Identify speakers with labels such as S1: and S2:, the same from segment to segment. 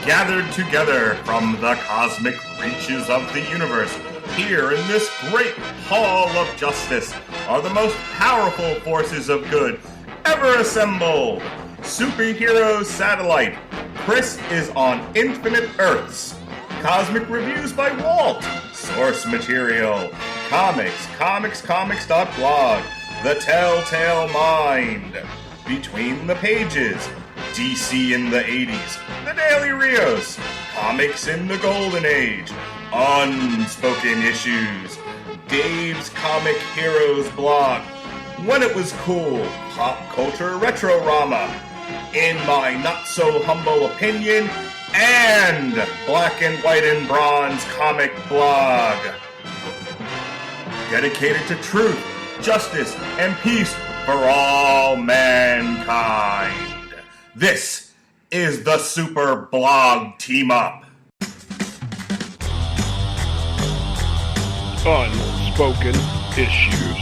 S1: gathered together from the cosmic reaches of the universe, here in this great hall of justice, are the most powerful forces of good ever assembled. Superhero Satellite. Chris is on Infinite Earths. Cosmic Reviews by Walt. Source Material. Comics.blog. The Telltale Mind. Between the Pages. DC in the 80s. The Daily Rios. Comics in the Golden Age. Unspoken Issues. Dave's Comic Heroes blog. When It Was Cool. Pop Culture Retrorama. In My Not So Humble Opinion. And Black and White and Bronze Comic Blog. Dedicated to truth, justice, and peace for all mankind. This is the Super Blog Team Up.
S2: Unspoken Issues.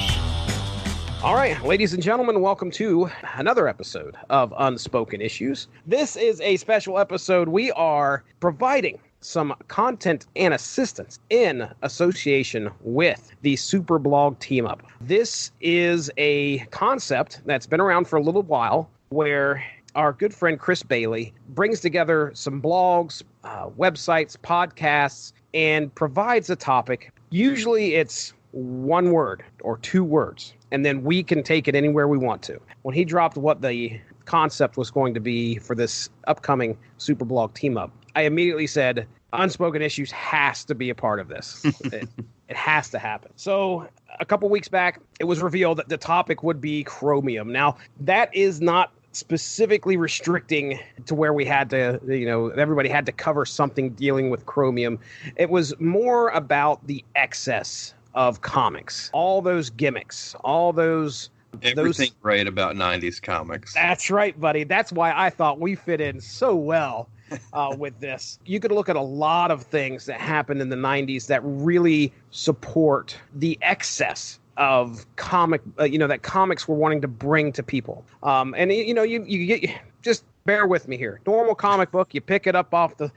S3: All right, ladies and gentlemen, welcome to another episode of Unspoken Issues. This is a special episode. We are providing some content and assistance in association with the Super Blog Team Up. This is a concept that's been around for a little while where our good friend Chris Bailey brings together some blogs, websites, podcasts, and provides a topic. Usually it's one word or two words, and then we can take it anywhere we want to. When he dropped what the concept was going to be for this upcoming Super Blog Team Up, I immediately said, Unspoken Issues has to be a part of this. It has to happen. So a couple weeks back, it was revealed that the topic would be Chromium. Now, that is not specifically restricting to where we had to, everybody had to cover something dealing with Chromium. It was more about the excess of comics, all those gimmicks, all those...
S4: Everything great about 90s comics.
S3: That's right, buddy. That's why I thought we fit in so well with this. You could look at a lot of things that happened in the 90s that really support the excess of comic, that comics were wanting to bring to people. You get, just bear with me here. Normal comic book, you pick it up off the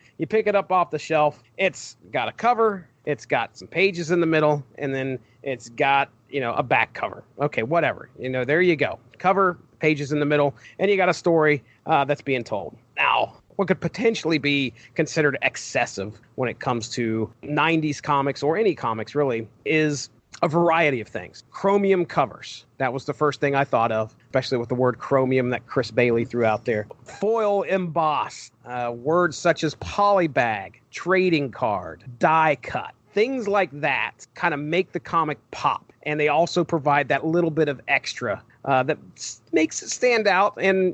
S3: shelf. It's got a cover. It's got some pages in the middle, and then it's got, a back cover. Okay, whatever. There you go. Cover, pages in the middle, and you got a story that's being told. Now, what could potentially be considered excessive when it comes to 90s comics, or any comics really, is a variety of things. Chromium covers. That was the first thing I thought of, especially with the word chromium that Chris Bailey threw out there. Foil embossed. Words such as polybag, trading card, die cut. Things like that kind of make the comic pop. And they also provide that little bit of extra that makes it stand out and,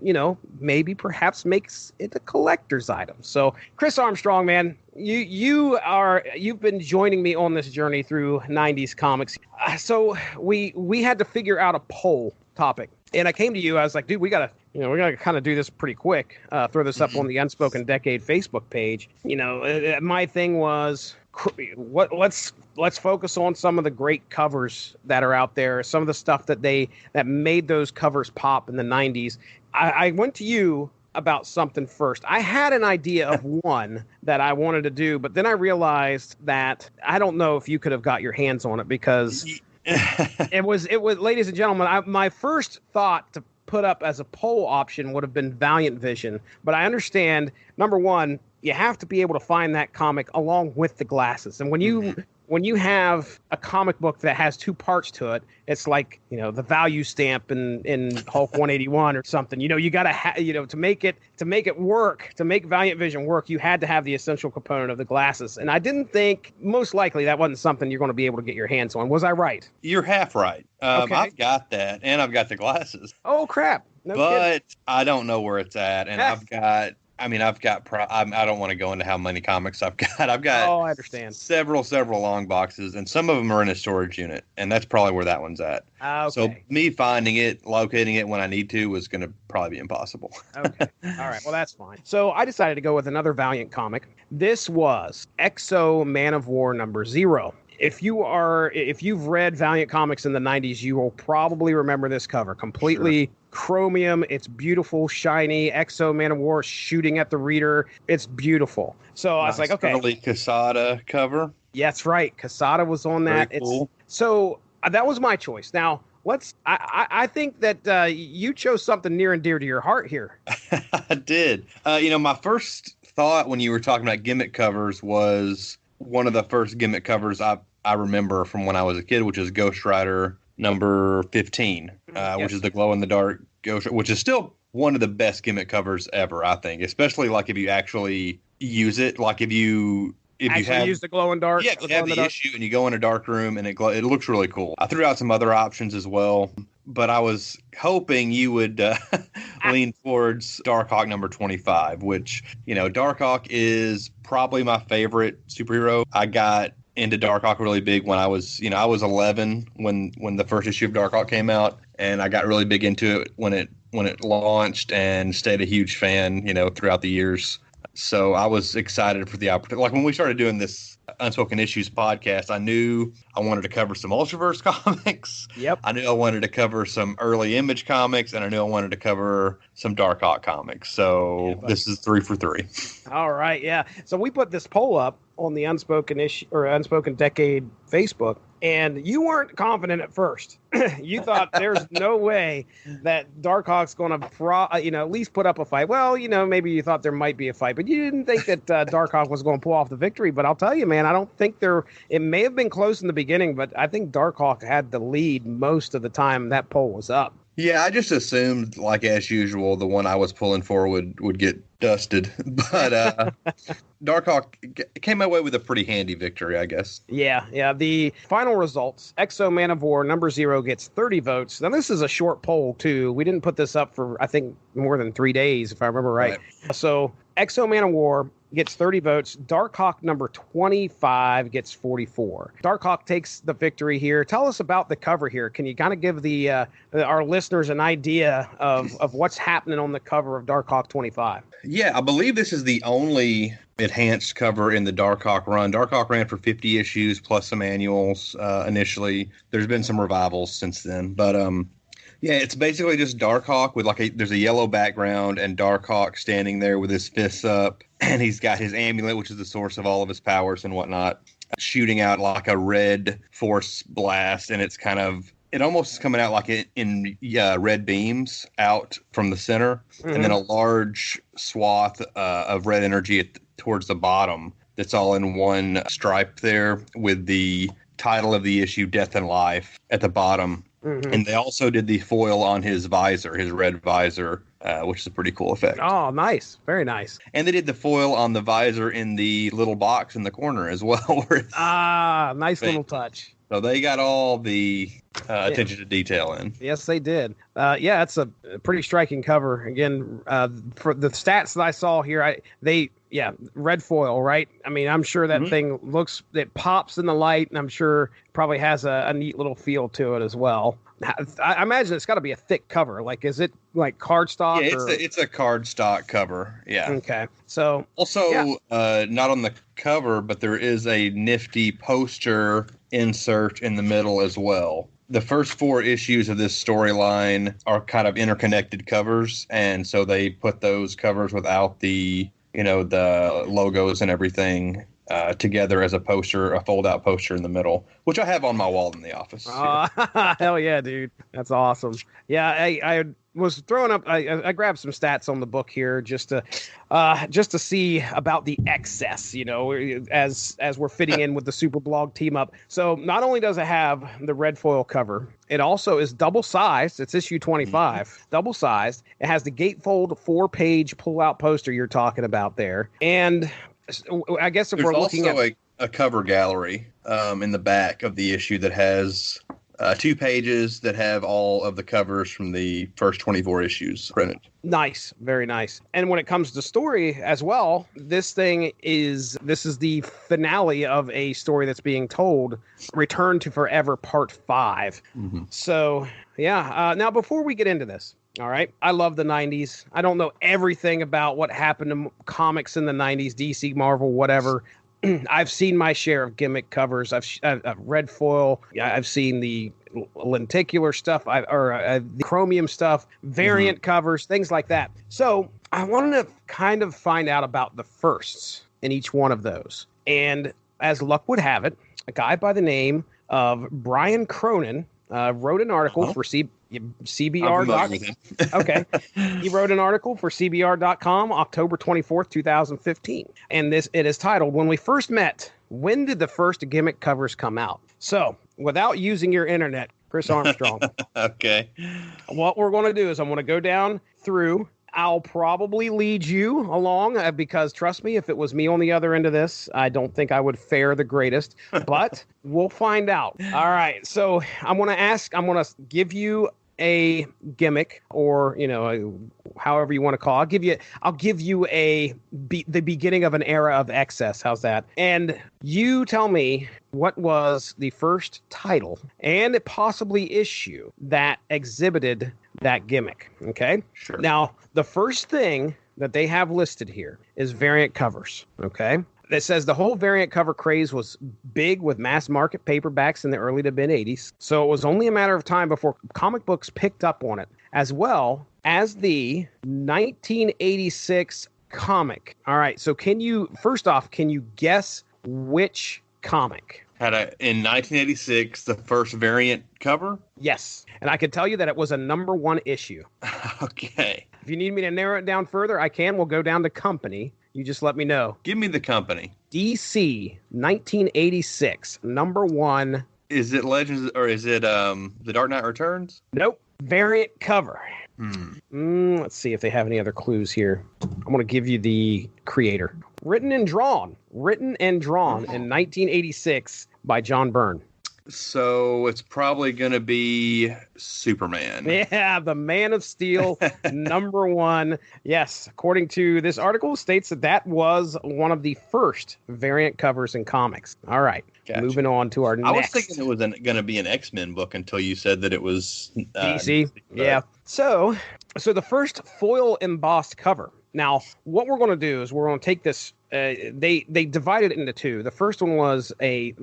S3: maybe perhaps makes it a collector's item. So, Chris Armstrong, man, you've been joining me on this journey through 90s comics. So we had to figure out a poll topic. And I came to you, I was like, dude, we gotta kind of do this pretty quick. Throw this up on the Unspoken Decade Facebook page. My thing was, let's focus on some of the great covers that are out there, some of the stuff that made those covers pop in the 90s. I went to you about something first. I had an idea of one that I wanted to do, but then I realized that I don't know if you could have got your hands on it, because it was, ladies and gentlemen, my first thought to put up as a poll option would have been Valiant Vision, but I understand, number one, you have to be able to find that comic along with the glasses. And when you have a comic book that has two parts to it, it's like, the value stamp in Hulk 181 or something. You got to to make it work, to make Valiant Vision work, you had to have the essential component of the glasses. And I didn't think, most likely, that wasn't something you're going to be able to get your hands on. Was I right?
S4: You're half right.
S3: Okay.
S4: I've got that, and I've got the glasses.
S3: Oh, crap. No
S4: but
S3: kidding.
S4: I don't know where it's at, and I don't want to go into how many comics I've got. I've got
S3: I understand.
S4: several long boxes, and some of them are in a storage unit, and that's probably where that one's at.
S3: Okay.
S4: So me finding it, locating it when I need to was going to probably be impossible.
S3: Okay. All right. Well, that's fine. So I decided to go with another Valiant comic. This was Exo Man of War #0. If you've read Valiant comics in the 90s, you will probably remember this cover. Completely Chromium. It's beautiful, shiny. Exo Man of War shooting at the reader. It's beautiful. So I was like, okay.
S4: Early Casada cover.
S3: Yeah, that's right. Casada was on that.
S4: Very cool.
S3: So that was my choice. Now, I think that you chose something near and dear to your heart here.
S4: I did. My first thought when you were talking about gimmick covers was one of the first gimmick covers I remember from when I was a kid, which is Ghost Rider number 15, which is the glow-in-the-dark Ghost, which is still one of the best gimmick covers ever, I think, especially like if you actually use it, like if you
S3: use the glow in dark.
S4: Yeah, if you have the issue and you go in a dark room and it looks really cool. I threw out some other options as well, but I was hoping you would lean towards Darkhawk number 25, which, Darkhawk is probably my favorite superhero. I got into Darkhawk really big when I was 11 when the first issue of Darkhawk came out, and I got really big into it when it launched and stayed a huge fan, throughout the years. So I was excited for the opportunity. Like when we started doing this Unspoken Issues podcast, I knew I wanted to cover some Ultraverse comics.
S3: Yep.
S4: I knew I wanted to cover some early Image comics, and I knew I wanted to cover some Darkhawk comics. So this is 3 for 3.
S3: All right, yeah. So we put this poll up on the Unspoken Issue or Unspoken Decade Facebook, and you weren't confident at first. You thought there's no way that Darkhawk's going to, at least put up a fight. Well, maybe you thought there might be a fight, but you didn't think that Darkhawk was going to pull off the victory. But I'll tell you, man, I don't think it may have been close in the beginning, but I think Darkhawk had the lead most of the time that poll was up.
S4: Yeah, I just assumed, like as usual, the one I was pulling for would get dusted. But Darkhawk came away with a pretty handy victory, I guess.
S3: Yeah. The final results, Exo Man of War number 0 gets 30 votes. Now, this is a short poll, too. We didn't put this up for, I think, more than 3 days, if I remember right. So Exo Man of War gets 30 votes. Darkhawk number 25 gets 44. Darkhawk takes the victory here. Tell us about the cover here. Can you kind of give our listeners an idea of what's happening on the cover of Darkhawk 25?
S4: Yeah, I believe this is the only enhanced cover in the Darkhawk run. Darkhawk ran for 50 issues plus some annuals initially. There's been some revivals since then, but yeah, it's basically just Darkhawk with there's a yellow background and Darkhawk standing there with his fists up, and he's got his amulet, which is the source of all of his powers and whatnot, shooting out like a red force blast, and it almost is coming out like in red beams out from the center, and then a large swath of red energy towards the bottom that's all in one stripe there with the title of the issue, Death and Life, at the bottom. Mm-hmm. And they also did the foil on his visor, his red visor, which is a pretty cool effect.
S3: Oh, nice. Very nice.
S4: And they did the foil on the visor in the little box in the corner as well.
S3: Nice little touch.
S4: So they got all the attention to detail in.
S3: Yes, they did. It's a pretty striking cover. Again, for the stats that I saw here, red foil, right? I mean, I'm sure that thing it pops in the light, and I'm sure probably has a neat little feel to it as well. I imagine it's got to be a thick cover. Like, is it like cardstock?
S4: Yeah, it's a cardstock cover. Yeah.
S3: Okay. So
S4: also, not on the cover, but there is a nifty poster insert in the middle as well. The first 4 issues of this storyline are kind of interconnected covers, and so they put those covers without the logos and everything together as a poster, a fold-out poster in the middle, which I have on my wall in the office.
S3: Hell yeah, dude. That's awesome. Yeah, I was throwing up. I grabbed some stats on the book here just to see about the excess, as we're fitting in with the Super Blog team up. So not only does it have the red foil cover, it also is double sized. It's issue 25, double sized. It has the gatefold 4-page pull-out poster you're talking about there, and I guess if
S4: there's
S3: we're looking
S4: at a cover gallery in the back of the issue that has 2 pages that have all of the covers from the first 24 issues printed.
S3: Nice, very nice. And when it comes to story as well, this is the finale of a story that's being told, Return to Forever Part 5. Mm-hmm. So yeah. Now before we get into this. All right. I love the 90s. I don't know everything about what happened to comics in the 90s, DC, Marvel, whatever. I've seen my share of gimmick covers. I've read foil. I've seen the lenticular stuff, the chromium stuff, variant covers, things like that. So I wanted to kind of find out about the firsts in each one of those. And as luck would have it, a guy by the name of Brian Cronin wrote an article for CBR. Okay. He wrote an article for CBR.com October 24th, 2015. And it is titled, When We First Met, When Did the First Gimmick Covers Come Out? So, without using your internet, Chris Armstrong.
S4: Okay.
S3: What we're going to do is I'm going to go down through. I'll probably lead you along because, trust me, if it was me on the other end of this, I don't think I would fare the greatest. But we'll find out. All right. So I'm going to give you a gimmick, or however you want to call it. I'll give you the beginning of an era of excess. How's that? And you tell me what was the first title and possibly issue that exhibited that gimmick. Okay?
S4: Sure.
S3: Now, the first thing that they have listed here is variant covers. Okay? It says the whole variant cover craze was big with mass market paperbacks in the early to mid 80s. So it was only a matter of time before comic books picked up on it, as well as the 1986 comic. All right. So can you guess which comic?
S4: In 1986, the first variant cover?
S3: Yes. And I can tell you that it was a #1 issue.
S4: Okay.
S3: If you need me to narrow it down further, I can. We'll go down to company. You just let me know.
S4: Give me the company.
S3: DC 1986, #1.
S4: Is it Legends or is it The Dark Knight Returns?
S3: Nope. Variant cover. Let's see if they have any other clues here. I'm going to give you the creator. Written and drawn in 1986 by John Byrne.
S4: So it's probably going to be Superman.
S3: Yeah, the Man of Steel, #1. Yes, according to this article, states that was one of the first variant covers in comics. All right, gotcha. Moving on to our next.
S4: I was thinking it was going to be an X-Men book until you said that it was
S3: DC. Yeah. So the first foil embossed cover. Now, what we're going to do is we're going to take this. They divided it into two. The first one was the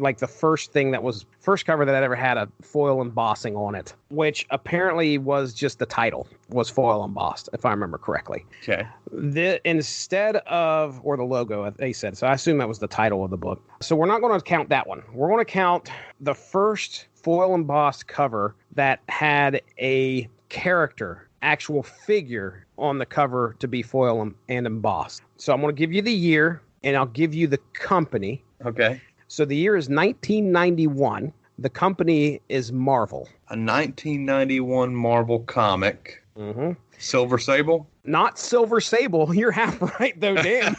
S3: first cover that ever had a foil embossing on it, which apparently was just the title was foil embossed, if I remember correctly.
S4: Okay.
S3: Instead of, or the logo, they said. So I assume that was the title of the book. So we're not going to count that one. We're going to count the first foil embossed cover that had a character, actual figure on the cover to be foil and embossed. So I'm going to give you the year, and I'll give you the company.
S4: Okay.
S3: So the year is 1991. The company is Marvel.
S4: A 1991 Marvel comic.
S3: Mm-hmm.
S4: Silver Sable?
S3: Not Silver Sable. You're half right, though, damn.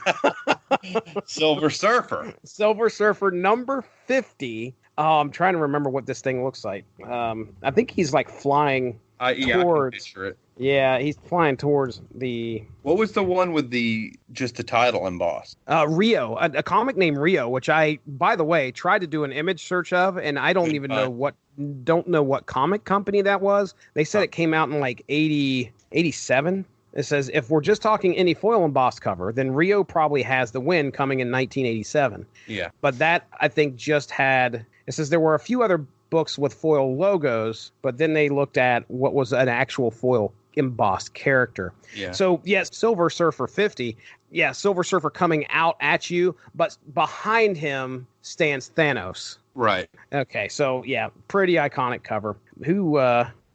S4: Silver Surfer.
S3: Silver Surfer, #50. I'm trying to remember what this thing looks like. I think he's flying
S4: towards. I can picture it.
S3: Yeah, he's flying towards the...
S4: What was the one with just the title embossed?
S3: Rio, a comic named Rio, which I, by the way, tried to do an image search of, and I don't even know what comic company that was. They said it came out in 87. It says, if we're just talking any foil embossed cover, then Rio probably has the win coming in 1987.
S4: Yeah.
S3: But that, I think, just had... It says there were a few other books with foil logos, but then they looked at what was an actual foil embossed character.
S4: Yeah.
S3: So yes, Silver Surfer 50. Yeah, Silver Surfer coming out at you, but behind him stands Thanos.
S4: Right.
S3: Okay, so yeah, pretty iconic cover. Who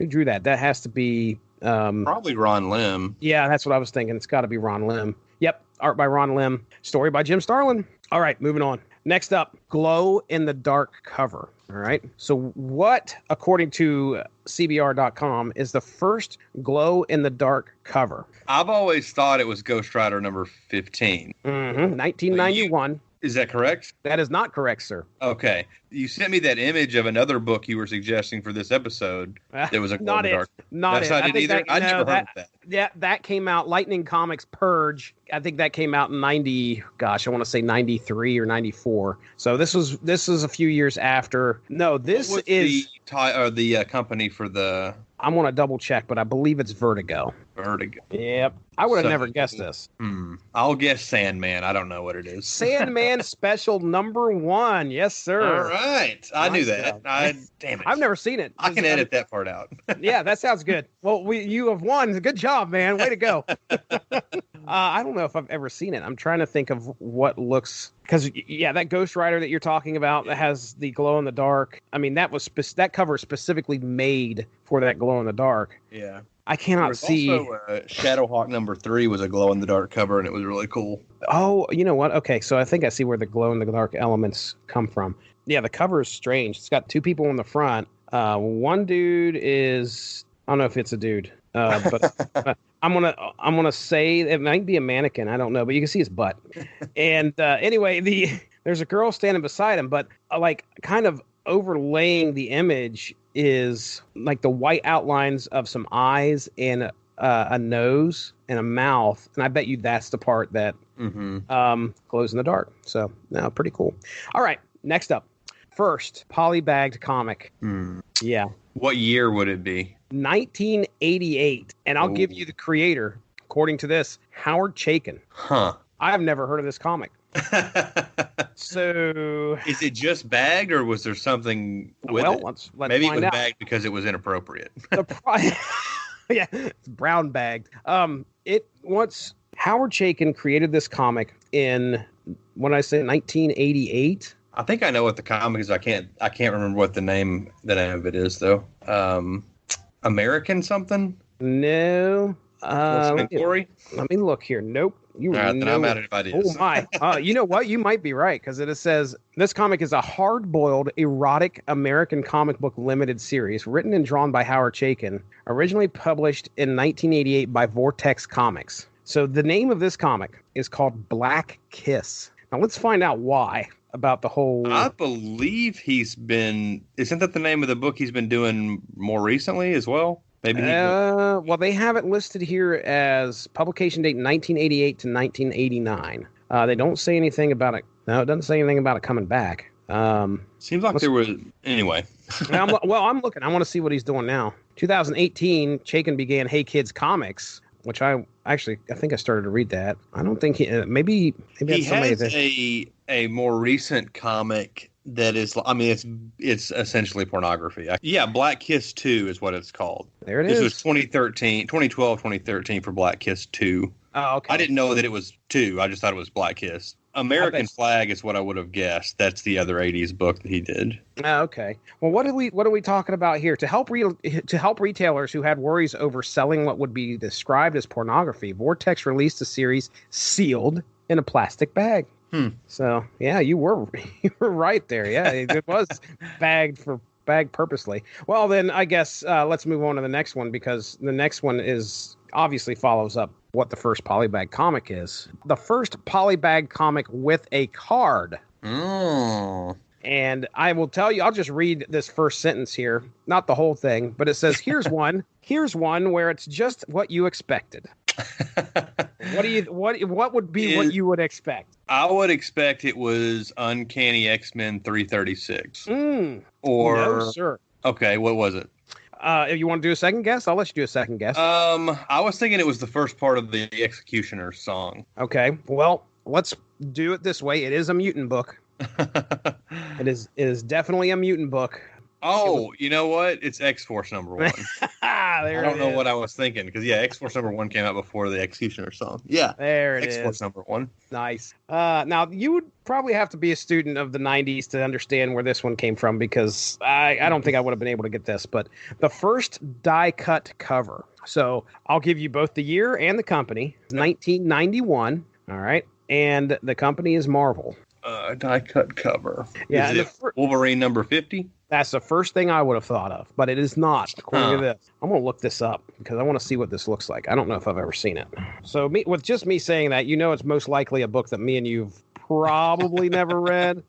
S3: drew that? That has to be
S4: probably Ron Lim.
S3: Yeah, that's what I was thinking. It's got to be Ron Lim. Yep, art by Ron Lim, story by Jim Starlin. All right, moving on. Next up, glow in the dark cover. All right. So what, according to CBR.com, is the first glow in the dark cover?
S4: I've always thought it was Ghost Rider #15.
S3: 1991.
S4: Is that correct?
S3: That is not correct, sir.
S4: Okay. You sent me that image of another book you were suggesting for this episode. That was a glow in the dark.
S3: That's not it either.
S4: I never heard of that.
S3: Yeah, that came out. Lightning Comics Purge. I think that came out in 90. Gosh, I want to say 93 or 94. So this is a few years after. No, this is
S4: the company for the
S3: I'm going to double check, but I believe it's Vertigo.
S4: Vertigo.
S3: Yep. I would have never guessed this.
S4: I'll guess Sandman. I don't know what it is.
S3: Sandman Special #1. Yes, sir.
S4: All right. I knew that. Damn it.
S3: I've never seen it.
S4: I can edit that part out.
S3: Yeah, that sounds good. Well, you have won. Good job, man. Way to go. I don't know if I've ever seen it. I'm trying to think of what looks... Because, yeah, that Ghost Rider that you're talking about that has the glow-in-the-dark, I mean, that cover is specifically made for that glow-in-the-dark.
S4: Yeah.
S3: I cannot see...
S4: Also, Shadowhawk #3 was a glow-in-the-dark cover, and it was really cool.
S3: Oh, you know what? Okay, so I think I see where the glow-in-the-dark elements come from. Yeah, the cover is strange. It's got two people in the front. One dude is... I don't know if it's a dude, but I'm gonna say it might be a mannequin. I don't know, but you can see his butt. And anyway, there's a girl standing beside him, but like kind of overlaying the image is like the white outlines of some eyes and a nose and a mouth, and I bet you that's the part that glows in the dark. So, no, pretty cool. All right, next up, first polybagged comic. Yeah.
S4: What year would it be?
S3: 1988, and I'll give you the creator. According to this, Howard Chaykin.
S4: Huh.
S3: I've never heard of this comic. So,
S4: is it just bagged, or was there something with it?
S3: Let's
S4: Maybe
S3: find
S4: it was
S3: out.
S4: bagged because it was inappropriate.
S3: Yeah, it's brown bagged. Once Howard Chaykin created this comic in, what did I say, 1988.
S4: I think I know what the comic is. I can't remember what the name of it is though. American something?
S3: No. Let me look here. Nope.
S4: All right, then I'm out if it is.
S3: Oh my! You know what? You might be right because it says this comic is a hard-boiled, erotic American comic book limited series written and drawn by Howard Chaykin, originally published in 1988 by Vortex Comics. So the name of this comic is called Black Kiss. Now let's find out why about the whole...
S4: I believe isn't that the name of the book he's been doing more recently as well? Maybe.
S3: Well, they have it listed here as publication date 1988 to 1989. They don't say anything about it. No, it doesn't say anything about it coming back.
S4: Seems like there was... Anyway.
S3: I'm looking. I want to see what he's doing now. 2018, Chaykin began Hey Kids Comics, which I think I started to read that. I don't think maybe
S4: he has a more recent comic that is, I mean, it's essentially pornography. Yeah, Black Kiss 2 is what it's called.
S3: There it is.
S4: This was 2013 for Black Kiss 2.
S3: Oh, okay.
S4: I didn't know that it was 2. I just thought it was Black Kiss. American Flag is what I would have guessed. That's the other 80s book that he did.
S3: Oh, okay. Well, what are we talking about here? To help retailers who had worries over selling what would be described as pornography, Vortex released a series sealed in a plastic bag. So, yeah, you were right there. Yeah, it was bagged purposely. Well, then I guess let's move on to the next one because the next one is obviously follows up what the first polybag comic is. The first polybag comic with a card.
S4: Oh.
S3: And I will tell you, I'll just read this first sentence here, not the whole thing, but it says, here's one where it's just what you expected. What would be what you would expect?
S4: I would expect it was Uncanny X-Men 336. Or
S3: no, sir.
S4: Okay, what was it?
S3: If you want to do a second guess, I'll let you do a second guess.
S4: I was thinking it was the first part of the Executioner's song.
S3: Okay, well, let's do it this way. It is a mutant book. It is definitely a mutant book.
S4: Oh, you know what? It's X-Force #1. I don't know what I was thinking because X-Force #1 came out before the Executioner song. Yeah,
S3: there it
S4: X-Force
S3: is.
S4: #1. Nice.
S3: Now you would probably have to be a student of the '90s to understand where this one came from because I don't think I would have been able to get this. But the first die cut cover. So I'll give you both the year and the company. 1991. All right, and the company is Marvel.
S4: Die cut cover.
S3: Yeah,
S4: is it Wolverine #50?
S3: That's the first thing I would have thought of, but it is not, according to this. I'm going to look this up because I want to see what this looks like. I don't know if I've ever seen it. So with just me saying that, it's most likely a book that me and you've probably never read.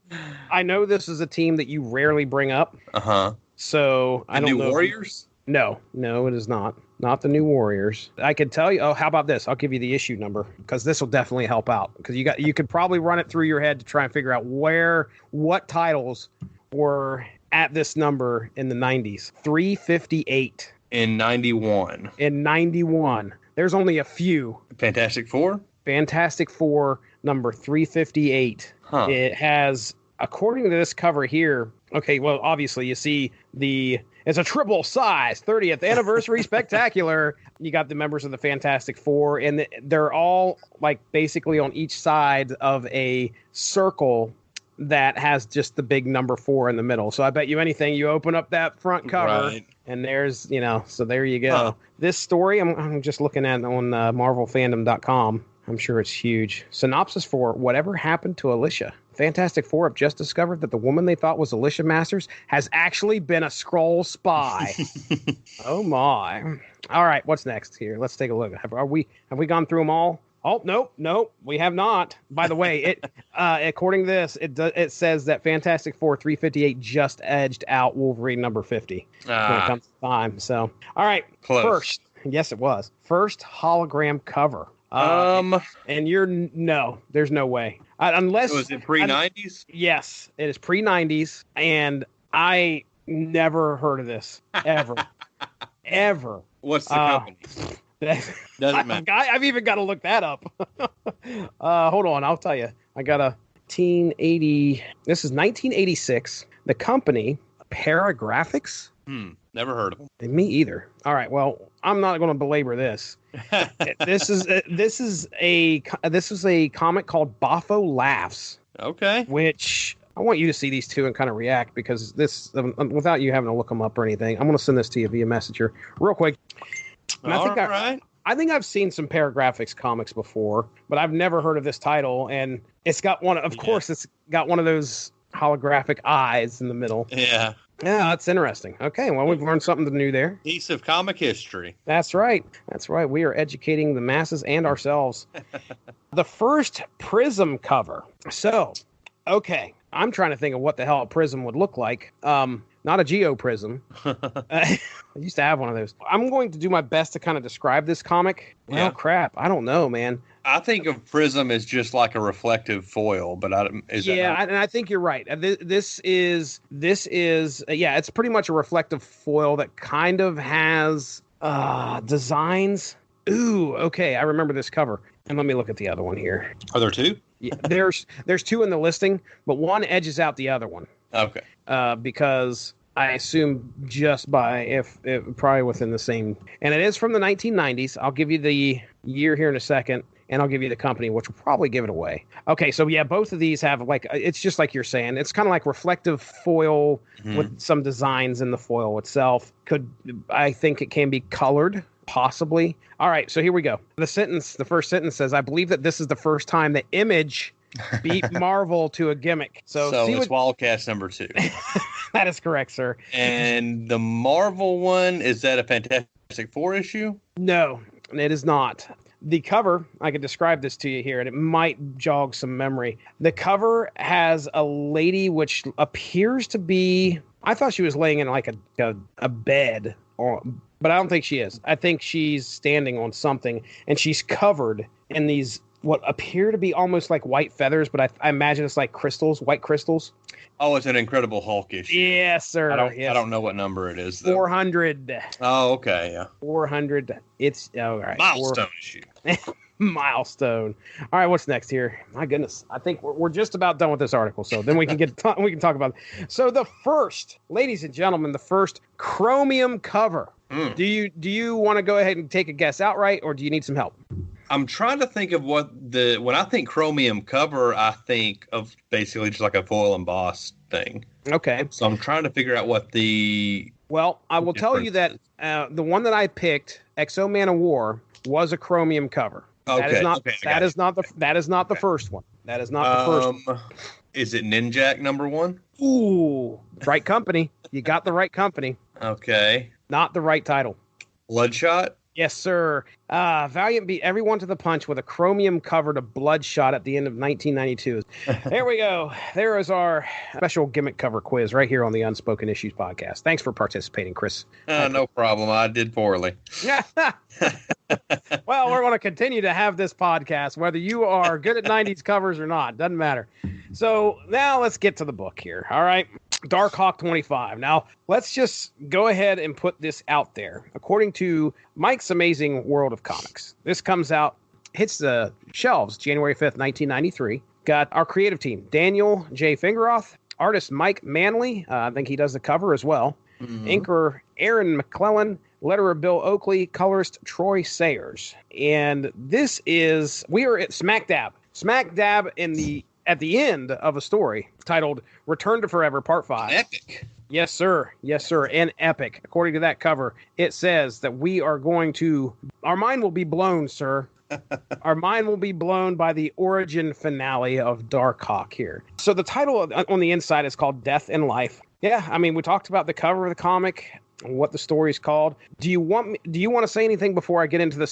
S3: I know this is a team that you rarely bring up.
S4: Uh-huh.
S3: So I don't know.
S4: New Warriors?
S3: No, it is not. Not the New Warriors. I could tell you. Oh, how about this? I'll give you the issue number because this will definitely help out because you could probably run it through your head to try and figure out what titles were at this number in the 90s. 358.
S4: In 91.
S3: In 91. There's only a few.
S4: Fantastic Four?
S3: Fantastic Four number 358.
S4: Huh.
S3: It has, according to this cover here, okay, well, obviously you see it's a triple size 30th anniversary spectacular. You got the members of the Fantastic Four, and they're all like basically on each side of a circle that has just the big number 4 in the middle. So I bet you anything, you open up that front cover,
S4: right,
S3: and there's, so there you go.
S4: Huh.
S3: This story, I'm just looking at on MarvelFandom.com. I'm sure it's huge. Synopsis for Whatever Happened to Alicia. Fantastic Four have just discovered that the woman they thought was Alicia Masters has actually been a Skrull spy. Oh my. All right, what's next here? Let's take a look. Have we gone through them all? Oh, nope, we have not. By the way, according to this, it says that Fantastic Four 358 just edged out Wolverine number 50 when it comes to time. So, all right,
S4: close.
S3: First, yes, it was. First hologram cover. And there's no way. Unless
S4: was it pre-90s?
S3: Yes, it is pre-90s, and I never heard of this ever, ever.
S4: What's the company? Doesn't matter.
S3: I've even got to look that up. Hold on, I'll tell you. I got a 1980. This is 1986. The company Paragraphics.
S4: Never heard of them.
S3: Me either. All right. Well, I'm not going to belabor this. This is a comic called Boffo Laughs.
S4: Okay.
S3: Which I want you to see these two and kind of react, because this, without you having to look them up or anything, I'm going to send this to you via messenger real quick. And I think I've seen some Paragraphics comics before, but I've never heard of this title. And it's got course, it's got one of those holographic eyes in the middle.
S4: Yeah.
S3: Yeah, that's interesting. Okay, well, we've learned something new there.
S4: Piece of comic history.
S3: That's right. We are educating the masses and ourselves. The first Prism cover. So, okay, I'm trying to think of what the hell a prism would look like. Not a geoprism. I used to have one of those. I'm going to do my best to kind of describe this comic. Well, crap, I don't know, man.
S4: I think of prism as just like a reflective foil, but and
S3: I think you're right. This is it's pretty much a reflective foil that kind of has designs. Ooh, okay, I remember this cover. And let me look at the other one here.
S4: Are there two?
S3: Yeah, there's two in the listing, but one edges out the other one.
S4: Okay.
S3: Because I assume just by probably within the same, and it is from the 1990s. I'll give you the year here in a second, and I'll give you the company, which will probably give it away. Okay, so yeah, both of these have it's just like you're saying. It's kind of like reflective foil with some designs in the foil itself. I think it can be colored, possibly. All right, so here we go. The first sentence says, "I believe that this is the first time that Image beat Marvel to a gimmick." So
S4: it's Wildcats number 2.
S3: That is correct, sir.
S4: And the Marvel one, is that a Fantastic Four issue?
S3: No, it is not. The cover, I could describe this to you here, and it might jog some memory. The cover has a lady which appears to be, I thought she was laying in like a bed, but I don't think she is. I think she's standing on something, and she's covered in these what appear to be almost like white feathers, but I imagine it's like crystals, white crystals.
S4: Oh, it's an Incredible Hulk issue.
S3: Yes, sir.
S4: I don't know what number it is, though.
S3: 400.
S4: Oh, okay, yeah.
S3: 400. It's all right.
S4: Milestone issue.
S3: Milestone. All right, what's next here? My goodness, I think we're just about done with this article, so then we can we can talk about it. So the first, ladies and gentlemen, the first Chromium cover. Do you want to go ahead and take a guess outright, or do you need some help?
S4: I'm trying to think of when I think Chromium cover, I think of basically just like a foil embossed thing. Okay. So I'm trying to figure out what the... Well, I will tell you that the one that I picked, Exo Man of War, was a Chromium cover. Okay. That is not the first one. That is not the first one. Is it Ninjak number 1? Ooh, right company. You got the right company. Okay. Not the right title. Bloodshot? Yes, sir. Valiant beat everyone to the punch with a Chromium cover to Bloodshot at the end of 1992. There we go. There is our special gimmick cover quiz right here on the Unspoken Issues podcast. Thanks for participating, Chris. No problem. I did poorly. Well, we're going to continue to have this podcast, whether you are good at 90s covers or not. Doesn't matter. So now let's get to the book here. All right.
S3: Darkhawk 25. Now, let's just go ahead and put this out there. According to Mike's Amazing World of Comics, this comes out, hits the shelves January 5th, 1993. Got our creative team, Daniel J. Fingeroth, artist Mike Manley. I think he does the cover as well. Inker Aaron McClellan, letterer Bill Oakley, colorist Troy Sayers. And this is, we are at smack dab at the end of a story titled Return to Forever Part 5.
S4: Epic.
S3: Yes, sir. Yes, sir. And epic. According to that cover, it says that we are going to, our mind will be blown, sir. Our mind will be blown by the origin finale of Darkhawk here. So the title on the inside is called Death and Life. Yeah, I mean, we talked about the cover of the comic, what the story is called. Do you want to say anything before I get into the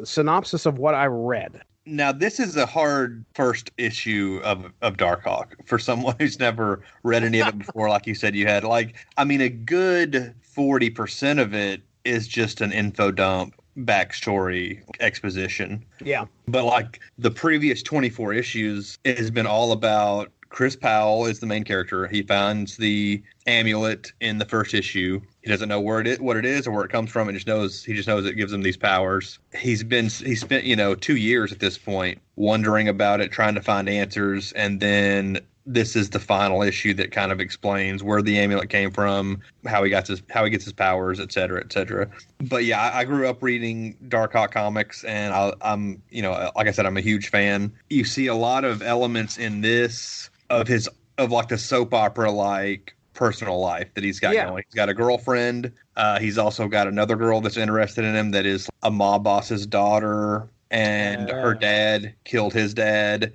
S3: synopsis of what I read?
S4: Now, this is a hard first issue of Darkhawk for someone who's never read any of it before. Like you said, you had a good 40% of it is just an info dump, backstory, exposition.
S3: Yeah.
S4: But the previous 24 issues, it has been all about Chris Powell is the main character. He finds the amulet in the first issue. He doesn't know what it is or where it comes from. He just knows it gives him these powers. He spent 2 years at this point wondering about it, trying to find answers, and then this is the final issue that kind of explains where the amulet came from, how he gets his powers, et cetera, et cetera. But yeah, I grew up reading Darkhawk comics, and I'm like I said, I'm a huge fan. You see a lot of elements in this of the soap opera personal life that he's got going. He's got a girlfriend. He's also got another girl that's interested in him that is a mob boss's daughter, and her dad killed his dad.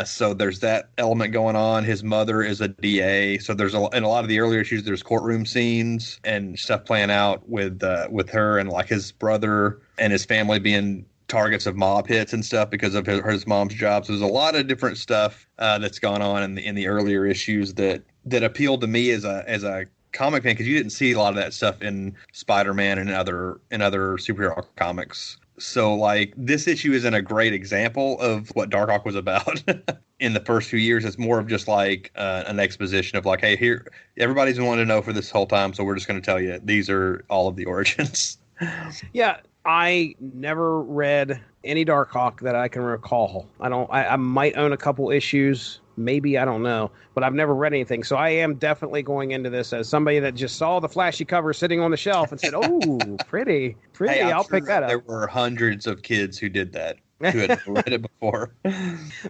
S4: So there's that element going on. His mother is a DA. So there's in a lot of the earlier issues, there's courtroom scenes and stuff playing out with her and his brother and his family being targets of mob hits and stuff because of his mom's job. So there's a lot of different stuff that's gone on in the earlier issues that appealed to me as a comic fan, because you didn't see a lot of that stuff in Spider-Man and other superhero comics. So this issue isn't a great example of what Darkhawk was about in the first few years. It's more of just an exposition of hey, here, everybody's been wanting to know for this whole time, so we're just going to tell you these are all of the origins.
S3: Yeah, I never read any Darkhawk that I can recall. I might own a couple issues, maybe, I don't know, but I've never read anything. So I am definitely going into this as somebody that just saw the flashy cover sitting on the shelf and said, "Oh, pretty,
S4: hey,
S3: I'll pick that up."
S4: There were hundreds of kids who did that, who had read it before.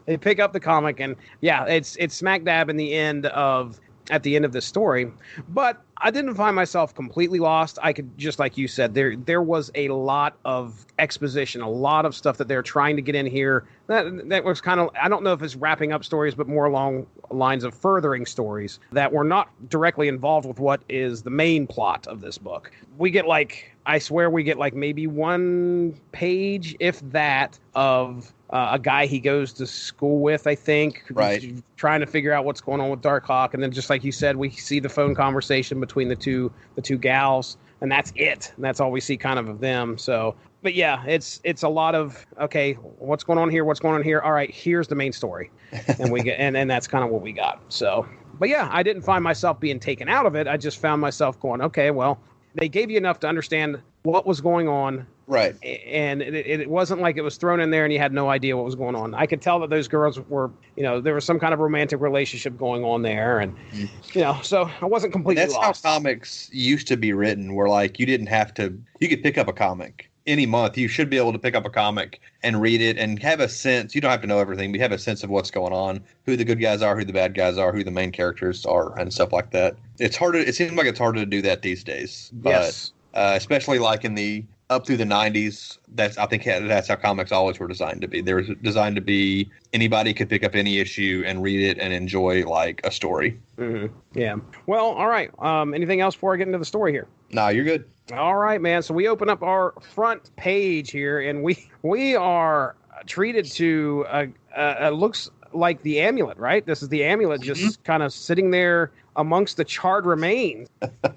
S3: They pick up the comic, and yeah, it's smack dab at the end of the story. But I didn't find myself completely lost. I could, just like you said, there was a lot of exposition, a lot of stuff that they're trying to get in here. That was kind of, I don't know if it's wrapping up stories, but more along lines of furthering stories that were not directly involved with what is the main plot of this book. We get I swear we get maybe one page, if that, of a guy he goes to school with, I think,
S4: right,
S3: trying to figure out what's going on with Darkhawk. And then, just like you said, we see the phone conversation between the two gals, and that's it. And that's all we see kind of them. So, but yeah, it's a lot of, okay, what's going on here? What's going on here? All right, here's the main story. And we get, and that's kind of what we got. So, but yeah, I didn't find myself being taken out of it. I just found myself going, okay, well, they gave you enough to understand what was going on.
S4: Right.
S3: And it wasn't like it was thrown in there and you had no idea what was going on. I could tell that those girls were, there was some kind of romantic relationship going on there. And, so I wasn't completely lost.
S4: That's how comics used to be written, where you didn't have to, you could pick up a comic any month. You should be able to pick up a comic and read it and have a sense. You don't have to know everything, but you have a sense of what's going on, who the good guys are, who the bad guys are, who the main characters are, and stuff like that. It seems like it's harder to do that these days. But,
S3: yes.
S4: Especially in the up through the 90s, I think that's how comics always were designed to be. They were designed to be anybody could pick up any issue and read it and enjoy a story.
S3: Mm-hmm. Yeah. Well, all right. Anything else before I get into the story here?
S4: No, you're good.
S3: All right, man. So we open up our front page here, and we are treated to looks like the amulet, right? This is the amulet just kind of sitting there amongst the charred remains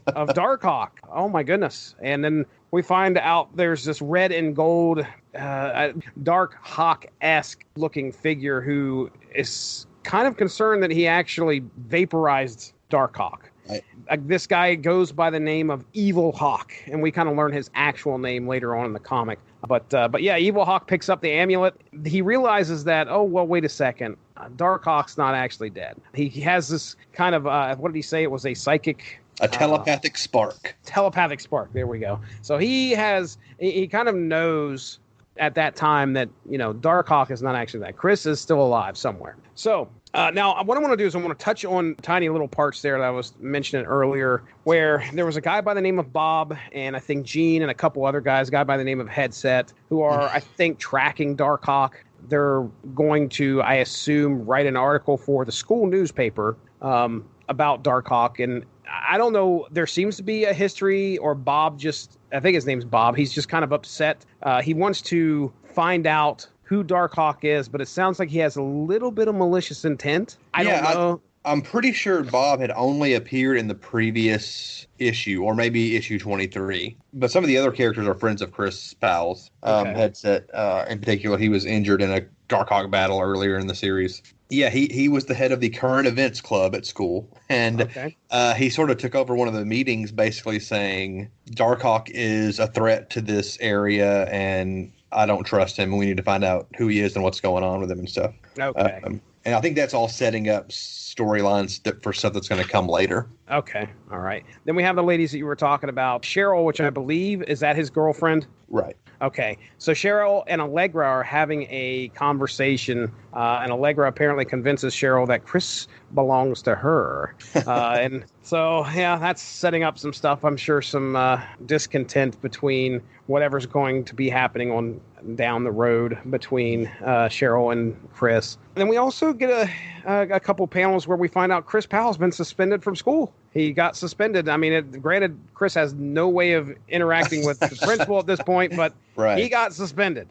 S3: of Darkhawk. Oh my goodness. And then we find out there's this red and gold Darkhawk-esque looking figure who is kind of concerned that he actually vaporized Darkhawk.
S4: Right.
S3: This guy goes by the name of Evil Hawk, and we kind of learn his actual name later on in the comic. But yeah, Evil Hawk picks up the amulet. He realizes that, oh, well, wait a second. Darkhawk's not actually dead. He has this kind of, what did he say? It was a psychic...
S4: A telepathic spark.
S3: Telepathic spark. There we go. So he kind of knows at that time that, Darkhawk is not actually that. Chris is still alive somewhere. So now what I want to do is I want to touch on tiny little parts there that I was mentioning earlier, where there was a guy by the name of Bob, and I think Gene and a couple other guys, a guy by the name of Headset, who are, I think, tracking Darkhawk. They're going to, I assume, write an article for the school newspaper about Darkhawk. And I don't know, there seems to be a history, or Bob I think his name's Bob. He's just kind of upset. He wants to find out who Darkhawk is, but it sounds like he has a little bit of malicious intent. I don't know.
S4: I'm pretty sure Bob had only appeared in the previous issue, or maybe issue 23. But some of the other characters are friends of Chris Powell's. Headset, in particular, he was injured in a Darkhawk battle earlier in the series. Yeah, he was the head of the current events club at school, and he sort of took over one of the meetings, basically saying Darkhawk is a threat to this area, and I don't trust him, and we need to find out who he is and what's going on with him and stuff.
S3: Okay.
S4: And I think that's all setting up storylines for stuff that's going to come later.
S3: Okay, all right. Then we have the ladies that you were talking about. Cheryl, which I believe, is that his girlfriend?
S4: Right.
S3: Okay, so Cheryl and Allegra are having a conversation, and Allegra apparently convinces Cheryl that Chris belongs to her. And so, yeah, that's setting up some stuff. I'm sure some discontent between whatever's going to be happening on down the road between Cheryl and Chris. And then we also get a couple panels where we find out Chris Powell's been suspended from school. He got suspended. I mean, granted, Chris has no way of interacting with the principal at this point, but he got suspended.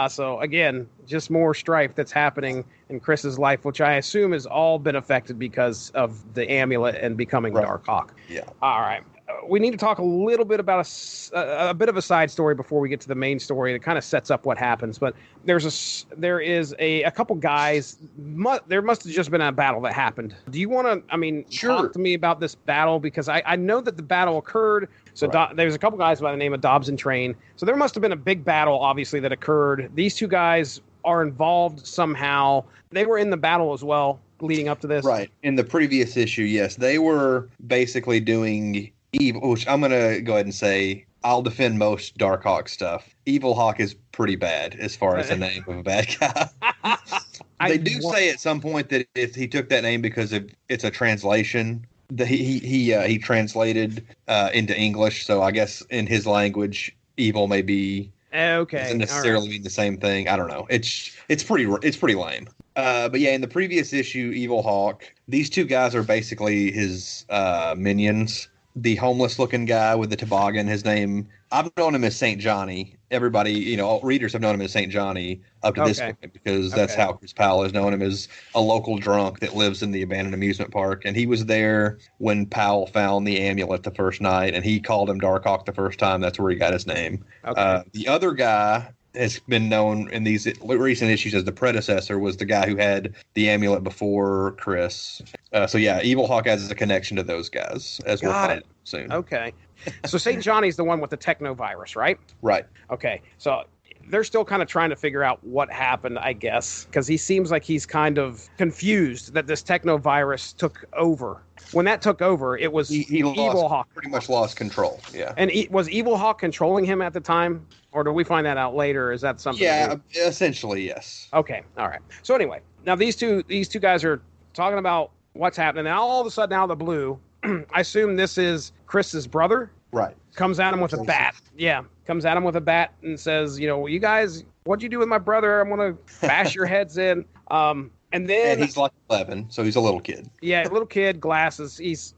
S3: So, again, just more strife that's happening in Chris's life, which I assume has all been affected because of the amulet and becoming Darkhawk. Yeah. All right. We need to talk a little bit about a bit of a side story before we get to the main story that kind of sets up what happens. But there is a couple guys. There must have just been a battle that happened. Do you want to, talk to me about this battle? Because I know that the battle occurred. So there's a couple guys by the name of Dobbs and Train. So there must have been a big battle, obviously, that occurred. These two guys are involved somehow. They were in the battle as well leading up to this. Right.
S4: In the previous issue, yes. They were basically doing evil, which I'm going to go ahead and say I'll defend most Darkhawk stuff. Evil Hawk is pretty bad as far as the name of a bad guy. They do say at some point that if he took that name because it's a translation, that he translated into English. So I guess in his language, evil may be doesn't necessarily mean the same thing. I don't know. It's pretty lame. But yeah, in the previous issue, Evil Hawk, these two guys are basically his minions. The homeless-looking guy with the toboggan, his name, I've known him as St. Johnny. Everybody, all readers have known him as St. Johnny up to this point because that's how Chris Powell has known him, as a local drunk that lives in the abandoned amusement park. And he was there when Powell found the amulet the first night, and he called him Darkhawk the first time. That's where he got his name. The other guy has been known in these recent issues as the predecessor, was the guy who had the amulet before Chris. So yeah, Evil Hawk has a connection to those guys, as we'll find out soon.
S3: Okay. So St. Johnny's the one with the technovirus, right?
S4: Right.
S3: Okay. So they're still kind of trying to figure out what happened, I guess, because he seems like he's kind of confused that this technovirus took over. When that took over, it was Evil Hawk.
S4: Pretty much lost control, yeah.
S3: And was Evil Hawk controlling him at the time? Or do we find that out later? Is that something?
S4: Yeah, essentially, yes.
S3: Okay, all right. So anyway, now these two guys are talking about what's happening. Now all of a sudden, out of the blue, I assume this is Chris's brother.
S4: Right.
S3: Comes at him with a bat. Yeah, comes at him with a bat and says, you guys, what'd you do with my brother? I'm going to bash your heads in. And
S4: he's like 11, so he's a little kid.
S3: Yeah, little kid, glasses. He's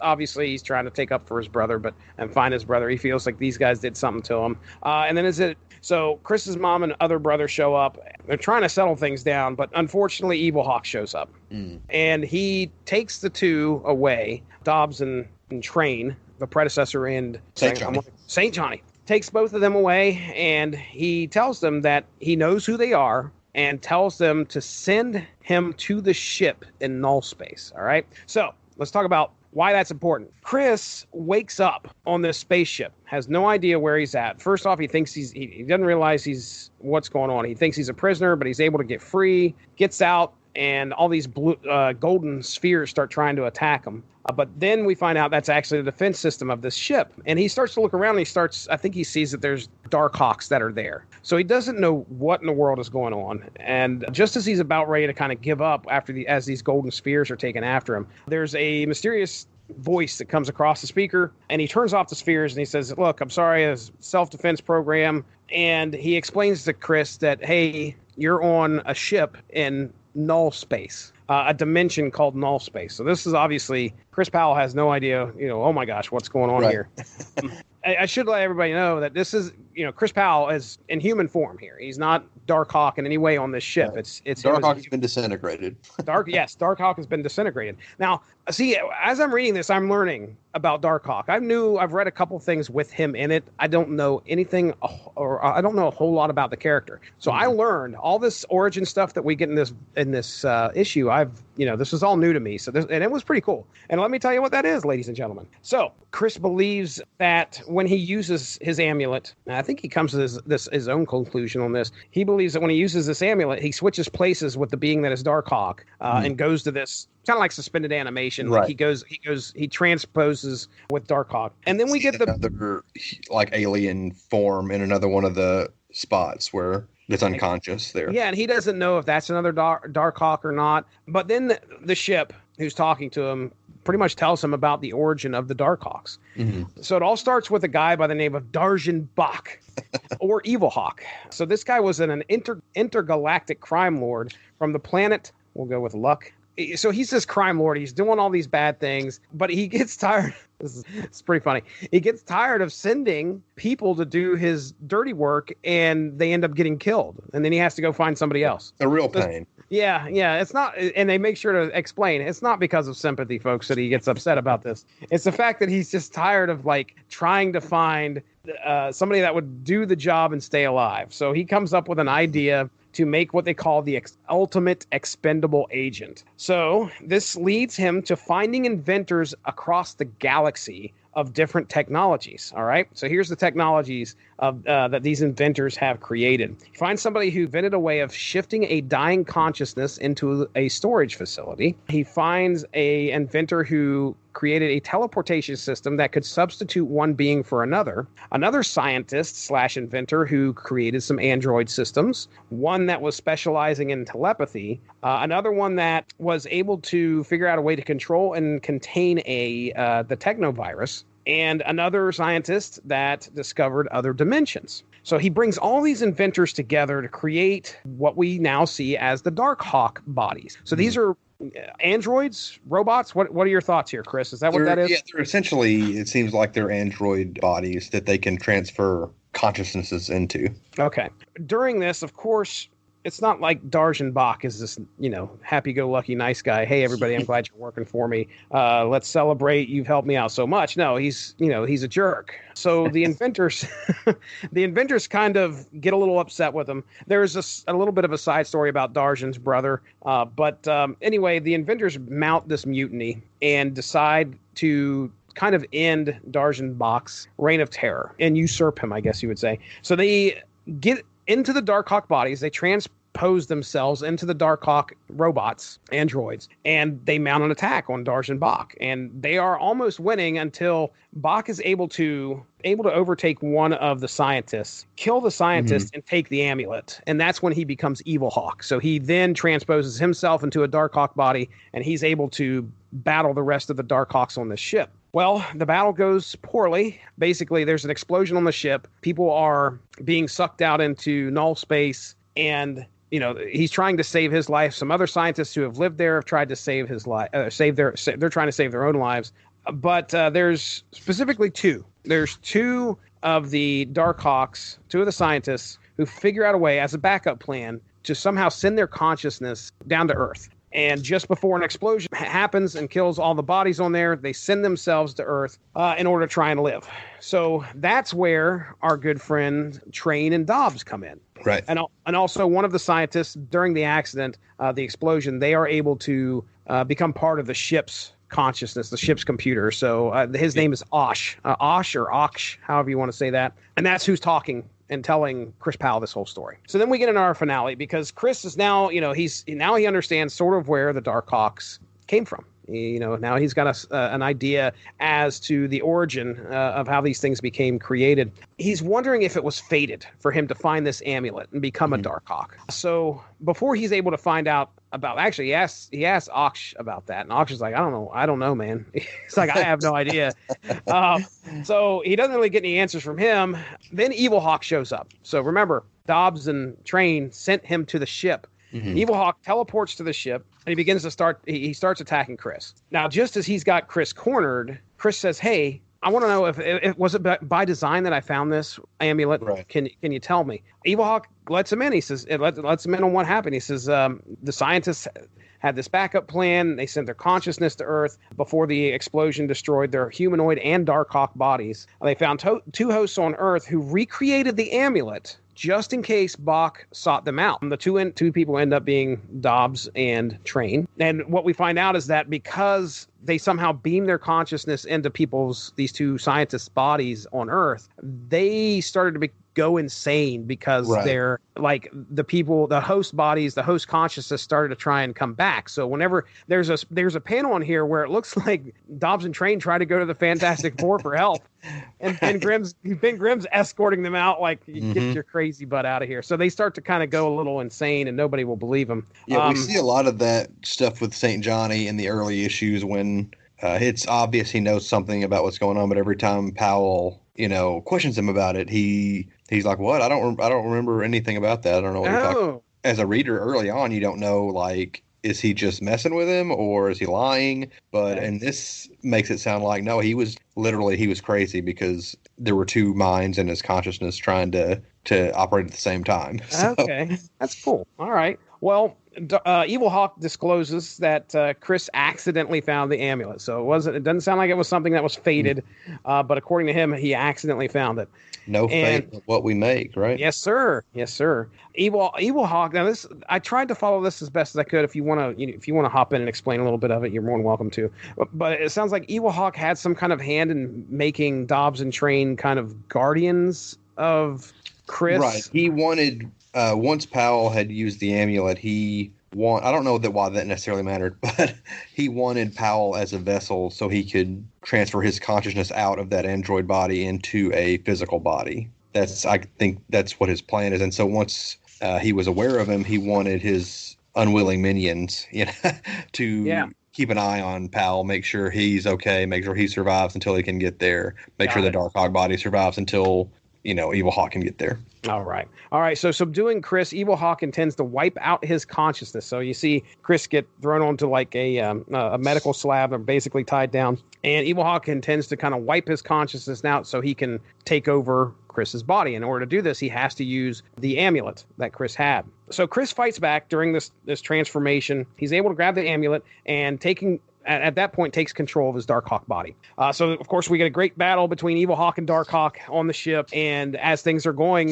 S3: trying to take up for his brother, and find his brother. He feels like these guys did something to him. And then so Chris's mom and other brother show up. They're trying to settle things down, but unfortunately, Evil Hawk shows up, and he takes the two away. Dobbs and Train, the predecessor, and St. Johnny takes both of them away, and he tells them that he knows who they are, and tells them to send him to the ship in null space. All right. So let's talk about why that's important. Chris wakes up on this spaceship, has no idea where he's at. First off, he thinks he doesn't realize what's going on. He thinks he's a prisoner, but he's able to get free, gets out, and all these blue, golden spheres start trying to attack him. But then we find out that's actually the defense system of this ship. And he starts to look around and I think he sees that there's Darkhawks that are there. So he doesn't know what in the world is going on. And just as he's about ready to kind of give up as these golden spheres are taken after him, there's a mysterious voice that comes across the speaker, and he turns off the spheres and he says, look, I'm sorry, it's a self-defense program. And he explains to Chris that, hey, you're on a ship in null space, a dimension called null space. So this is obviously, Chris Powell has no idea, oh my gosh, what's going on here. I should let everybody know that this is, Chris Powell is in human form here. He's not Darkhawk in any way on this ship. It's
S5: Darkhawk's been disintegrated.
S3: Darkhawk has been disintegrated. Now, see, as I'm reading this, I'm learning about Darkhawk. I've read a couple things with him in it. I don't know anything, or I don't know a whole lot about the character. So I learned all this origin stuff that we get in this issue. This was all new to me. And it was pretty cool. And let me tell you what that is, ladies and gentlemen. So Chris believes that when he uses his amulet, and I think he comes to his own conclusion on this. He believes that when he uses this amulet, he switches places with the being that is Darkhawk, and goes to this kind of like suspended animation.
S5: Right.
S3: Like he transposes with Darkhawk, and then we get
S4: another like alien form in another one of the spots where it's unconscious there.
S3: Yeah, and he doesn't know if that's another Darkhawk or not. But then the ship who's talking to him pretty much tells him about the origin of the Darkhawks. Mm-hmm. So it all starts with a guy by the name of Darjan Bach, or Evil Hawk. So this guy was an intergalactic crime lord from the planet, we'll go with Luck. So he's this crime lord. He's doing all these bad things, but he gets tired. It's pretty funny. He gets tired of sending people to do his dirty work, and they end up getting killed. And then he has to go find somebody else.
S4: A real pain.
S3: Yeah. It's not, and they make sure to explain, it's not because of sympathy, folks, that he gets upset about this. It's the fact that he's just tired of trying to find somebody that would do the job and stay alive. So he comes up with an idea to make what they call the ultimate expendable agent. So this leads him to finding inventors across the galaxy of different technologies. All right. So here's the technologies that these inventors have created. He finds somebody who invented a way of shifting a dying consciousness into a storage facility. He finds an inventor who created a teleportation system that could substitute one being for another. Another scientist / inventor who created some android systems. One that was specializing in telepathy. Another one that was able to figure out a way to control and contain the technovirus. And another scientist that discovered other dimensions. So he brings all these inventors together to create what we now see as the Darkhawk bodies. So these are androids, robots. What are your thoughts here, Chris? Is that what that is?
S4: Yeah, they're essentially, it seems like they're android bodies that they can transfer consciousnesses into.
S3: Okay. During this, of course, it's not like Darjan Bach is this, happy-go-lucky nice guy. Hey, everybody, I'm glad you're working for me. Let's celebrate. You've helped me out so much. No, he's a jerk. So the inventors, kind of get a little upset with him. There's a little bit of a side story about Darjan's brother. But anyway, the inventors mount this mutiny and decide to kind of end Darjan Bach's reign of terror and usurp him, I guess you would say. So they get into the Darkhawk bodies, they transpose themselves into the Darkhawk robots, androids, and they mount an attack on Darjan Bach. And they are almost winning until Bach is able to overtake one of the scientists, kill the scientist, and take the amulet. And that's when he becomes Evil Hawk. So he then transposes himself into a Darkhawk body, and he's able to battle the rest of the Darkhawks on the ship. Well, the battle goes poorly. Basically, there's an explosion on the ship. People are being sucked out into null space, and he's trying to save his life. Some other scientists who have lived there have tried to save his life. They're trying to save their own lives. But there's specifically two. There's two of the Darkhawks, two of the scientists who figure out a way as a backup plan to somehow send their consciousness down to Earth. And just before an explosion happens and kills all the bodies on there, they send themselves to Earth in order to try and live. So that's where our good friend Train and Dobbs come in.
S4: Right.
S3: And also one of the scientists during the accident, the explosion, they are able to become part of the ship's consciousness, the ship's computer. So his name is Osh, Osh or Oksh, however you want to say that. And that's who's talking and telling Chris Powell this whole story. So then we get into our finale because Chris is now, he understands sort of where the Darkhawks came from. Now he's got an idea as to the origin of how these things became created. He's wondering if it was fated for him to find this amulet and become a Darkhawk. So before he's able to find out about, actually, he asks Oksh about that, and Oksh is like, I don't know, man. He's like, I have no idea. So he doesn't really get any answers from him. Then Evil Hawk shows up. So remember, Dobbs and Train sent him to the ship. Evil Hawk teleports to the ship, and he starts attacking Chris. Now, just as he's got Chris cornered, Chris says, hey, I want to know if it was by design that I found this amulet. Right. Can you tell me? Evil Hawk lets him in. He says, it lets him in on what happened. He says, the scientists had this backup plan. They sent their consciousness to Earth before the explosion destroyed their humanoid and Darkhawk bodies. They found two hosts on Earth who recreated the amulet just in case Bach sought them out. The two people end up being Dobbs and Train. And what we find out is that because they somehow beam their consciousness into these two scientists' bodies on Earth, they started to go insane because they're like the host bodies, the host consciousness started to try and come back. So whenever there's a panel on here where it looks like Dobbs and Train try to go to the Fantastic Four for help, and Ben Grimm's escorting them out like, get your crazy butt out of here. So they start to kind of go a little insane, and nobody will believe them.
S4: Yeah, we see a lot of that stuff with St. Johnny in the early issues when it's obvious he knows something about what's going on, but every time Powell, questions him about it, he's like, "What? I don't remember anything about that. I don't know what you're talking." As a reader, early on, you don't know, like, is he just messing with him or is he lying? But and this makes it sound like no, he was crazy because there were two minds in his consciousness trying to operate at the same time. So.
S3: Okay, that's cool. All right. Well, Evil Hawk discloses that Chris accidentally found the amulet. So it doesn't sound like it was something that was fated, but according to him, he accidentally found it.
S4: No fate but what we make, right?
S3: Yes, sir. Yes, sir. Evil Hawk. Now, I tried to follow this as best as I could. If you want to hop in and explain a little bit of it, you're more than welcome to. But it sounds like Evil Hawk had some kind of hand in making Dobbs and Train kind of guardians of Chris.
S4: Right. He wanted. Once Powell had used the amulet, I don't know why that necessarily mattered, but he wanted Powell as a vessel so he could transfer his consciousness out of that android body into a physical body. I think that's what his plan is. And so once he was aware of him, he wanted his unwilling minions, to keep an eye on Powell, make sure he's okay, make sure he survives until he can get there, make sure the Darkhawk body survives until Evil Hawk can get there.
S3: All right. So subduing Chris, Evil Hawk intends to wipe out his consciousness. So you see Chris get thrown onto like a medical slab and basically tied down. And Evil Hawk intends to kind of wipe his consciousness out so he can take over Chris's body. In order to do this, he has to use the amulet that Chris had. So Chris fights back during this transformation. He's able to grab the amulet and at that point takes control of his Darkhawk body. So, of course, we get a great battle between Evil Hawk and Darkhawk on the ship. And as things are going,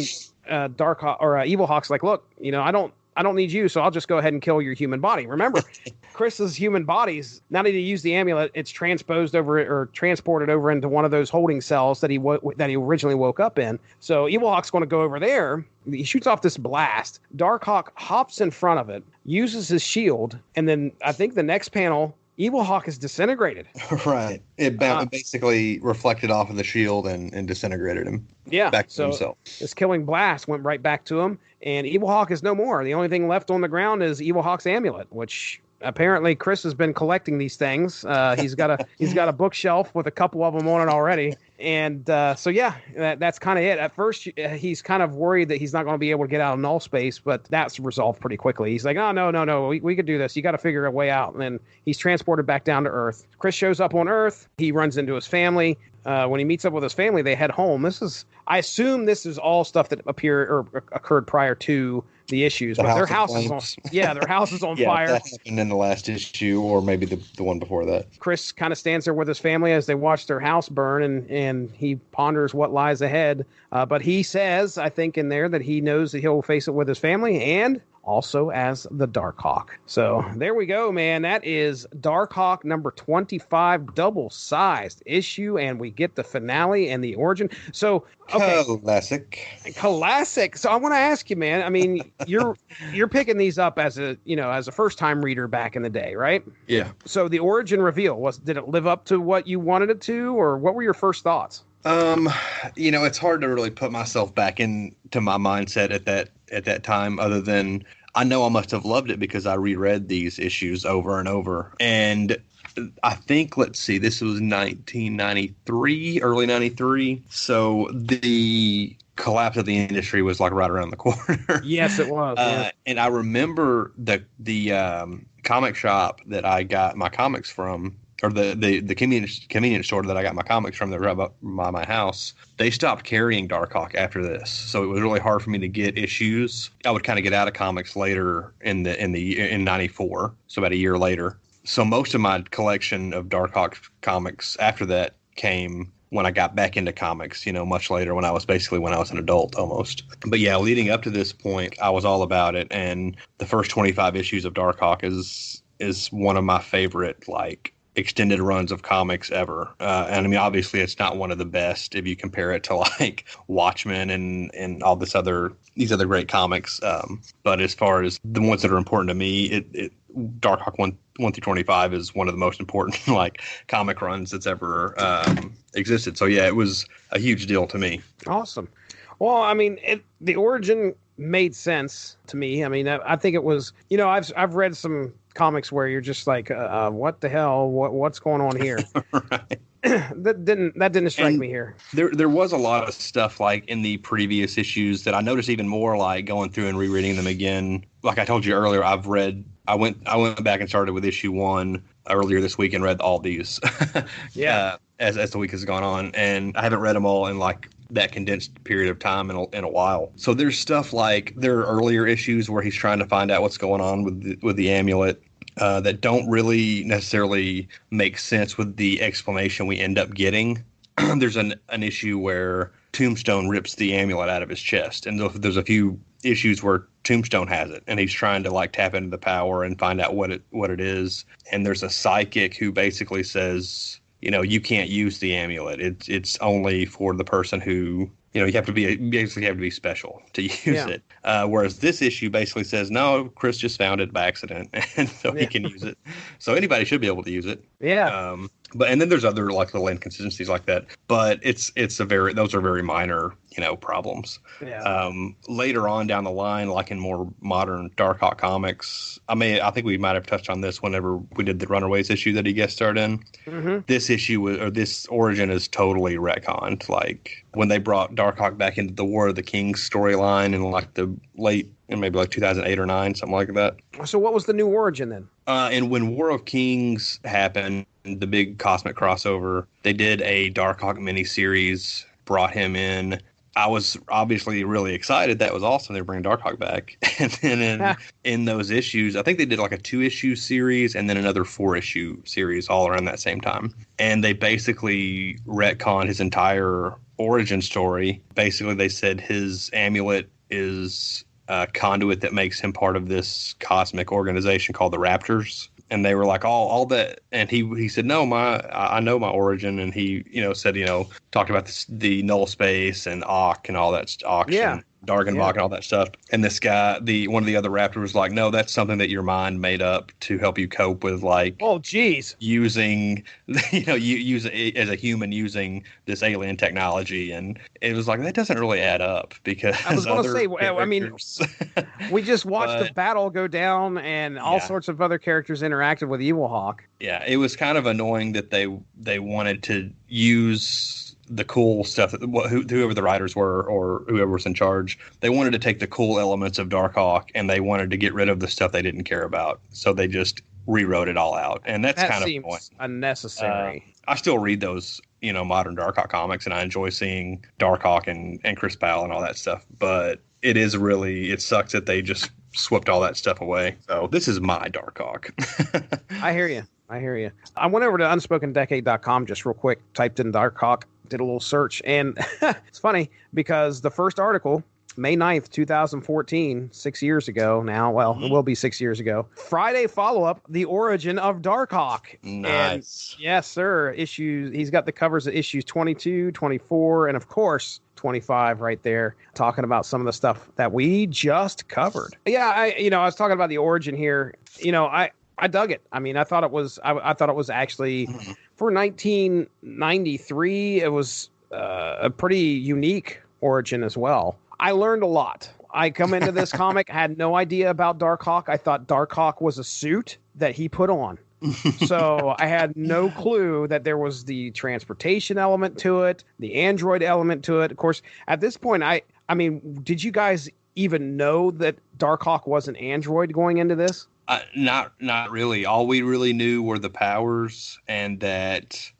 S3: Evil Hawk's like, look, I don't need you, so I'll just go ahead and kill your human body. Remember, Chris's human body's, now that he used the amulet, it's transported over into one of those holding cells that he originally woke up in. So Evil Hawk's going to go over there. He shoots off this blast. Darkhawk hops in front of it, uses his shield, and then I think the next panel, Evil Hawk is disintegrated.
S4: Right. It basically reflected off of the shield and disintegrated him.
S3: Yeah.
S4: Back to himself.
S3: This killing blast went right back to him, and Evil Hawk is no more. The only thing left on the ground is Evil Hawk's amulet, which apparently Chris has been collecting these things. He's got a bookshelf with a couple of them on it already. And that's kind of it. At first, he's kind of worried that he's not going to be able to get out of null space, but that's resolved pretty quickly. He's like, oh, no, we could do this. You got to figure a way out. And then he's transported back down to Earth. Chris shows up on Earth. He runs into his family. When he meets up with his family, they head home. I assume this is all stuff that occurred prior to the issues, but their house is on. Yeah, their house is on fire.
S4: That happened in the last issue, or maybe the one before that.
S3: Chris kind of stands there with his family as they watch their house burn, and he ponders what lies ahead. But he says, I think in there, that he knows that he'll face it with his family and also as the Darkhawk. So there we go, man. That is Darkhawk number 25, double-sized issue, and we get the finale and the origin. So, okay. Classic. So I want to ask you, man. I mean, you're picking these up as a first-time reader back in the day, right?
S4: Yeah.
S3: So the origin reveal, did it live up to what you wanted it to, or what were your first thoughts?
S4: It's hard to really put myself back into my mindset at that time, other than I know I must have loved it because I reread these issues over and over. And I think, let's see, this was 1993, early 93. So the collapse of the industry was like right around the corner.
S3: Yes, it was. Yeah.
S4: And I remember the comic shop that I got my comics from, or the convenience store that I got my comics from that were right by my house. They stopped carrying Darkhawk after this, so it was really hard for me to get issues. I would kind of get out of comics later in '94, so about a year later. So most of my collection of Darkhawk comics after that came when I got back into comics, much later, when I was an adult almost. But yeah, leading up to this point, I was all about it, and the first 25 issues of Darkhawk is one of my favorite extended runs of comics ever. And I mean, obviously it's not one of the best if you compare it to Watchmen and all these other great comics. But as far as the ones that are important to me, Darkhawk 1 through 25 is one of the most important comic runs that's ever existed. So yeah, it was a huge deal to me.
S3: Awesome. Well, I mean, the origin made sense to me. I mean, I think it was, I've read some comics where you're just like, what the hell? What's going on here?
S4: Right.
S3: That didn't strike me here.
S4: There was a lot of stuff in the previous issues that I noticed even more going through and rereading them again. Like I told you earlier, I went back and started with issue 1 earlier this week and read all these.
S3: Yeah.
S4: As the week has gone on, and I haven't read them all in that condensed period of time in a while. So there's stuff there are earlier issues where he's trying to find out what's going on with the amulet that don't really necessarily make sense with the explanation we end up getting. There's an issue where Tombstone rips the amulet out of his chest, and there's a few issues where Tombstone has it, and he's trying to tap into the power and find out what it is. And there's a psychic who basically says, you can't use the amulet. It's only for the person who, you have to be special to use it. Whereas this issue basically says, no, Chris just found it by accident, and so he can use it. So anybody should be able to use it.
S3: Yeah.
S4: And then there's other little inconsistencies like that. But those are very minor, problems.
S3: Yeah.
S4: Later on down the line, in more modern Darkhawk comics, I think we might have touched on this whenever we did the Runaways issue that he guest starred in.
S3: Mm-hmm.
S4: This issue this origin is totally retconned. When they brought Darkhawk back into the War of the Kings storyline in the late, maybe 2008 or 9, something like that.
S3: So what was the new origin then?
S4: And when War of Kings happened, the big cosmic crossover, they did a Darkhawk miniseries, brought him in. I was obviously really excited. That was awesome. They were bringing Darkhawk back. And then in those issues, I think they did a 2-issue series and then another 4-issue series all around that same time. And they basically retconned his entire origin story. Basically, they said his amulet is a conduit that makes him part of this cosmic organization called the Raptors. And they were all that, and he said, no, I know my origin, and he said talked about the null space and Ock and all that, and Dargenbach and all that stuff. And this guy, one of the other Raptors, was like, no, that's something that your mind made up to help you cope with
S3: oh geez,
S4: using use it as a human using this alien technology. And it was that doesn't really add up, because
S3: I was going to say, I mean, we just watched the battle go down, and all sorts of other characters interacted with Evil Hawk.
S4: Yeah, it was kind of annoying that they wanted to use the cool stuff that whoever the writers were or whoever was in charge, they wanted to take the cool elements of Darkhawk and they wanted to get rid of the stuff they didn't care about. So they just rewrote it all out, and that kind of
S3: seems unnecessary.
S4: I still read those, modern Darkhawk comics, and I enjoy seeing Darkhawk and Chris Powell and all that stuff. But it sucks that they just swept all that stuff away. So this is my Darkhawk.
S3: I hear you. I went over to UnspokenDecade.com just real quick, typed in Darkhawk, did a little search, and it's funny because the first article May 9th, 2014, 6 years ago now. Well, it will be 6 years ago. Friday follow-up, The Origin of Darkhawk.
S4: Nice.
S3: And yes, sir. He's got the covers of issues 22, 24, and of course, 25 right there, talking about some of the stuff that we just covered. Yeah, I was talking about the origin here. I dug it. I mean, I thought it was actually for 1993. It was a pretty unique origin as well. I learned a lot. I come into this comic, had no idea about Darkhawk. I thought Darkhawk was a suit that he put on. So I had no clue that there was the transportation element to it, the android element to it. Of course, at this point, I mean, did you guys even know that Darkhawk was an android going into this?
S4: Not really. All we really knew were the powers, and that,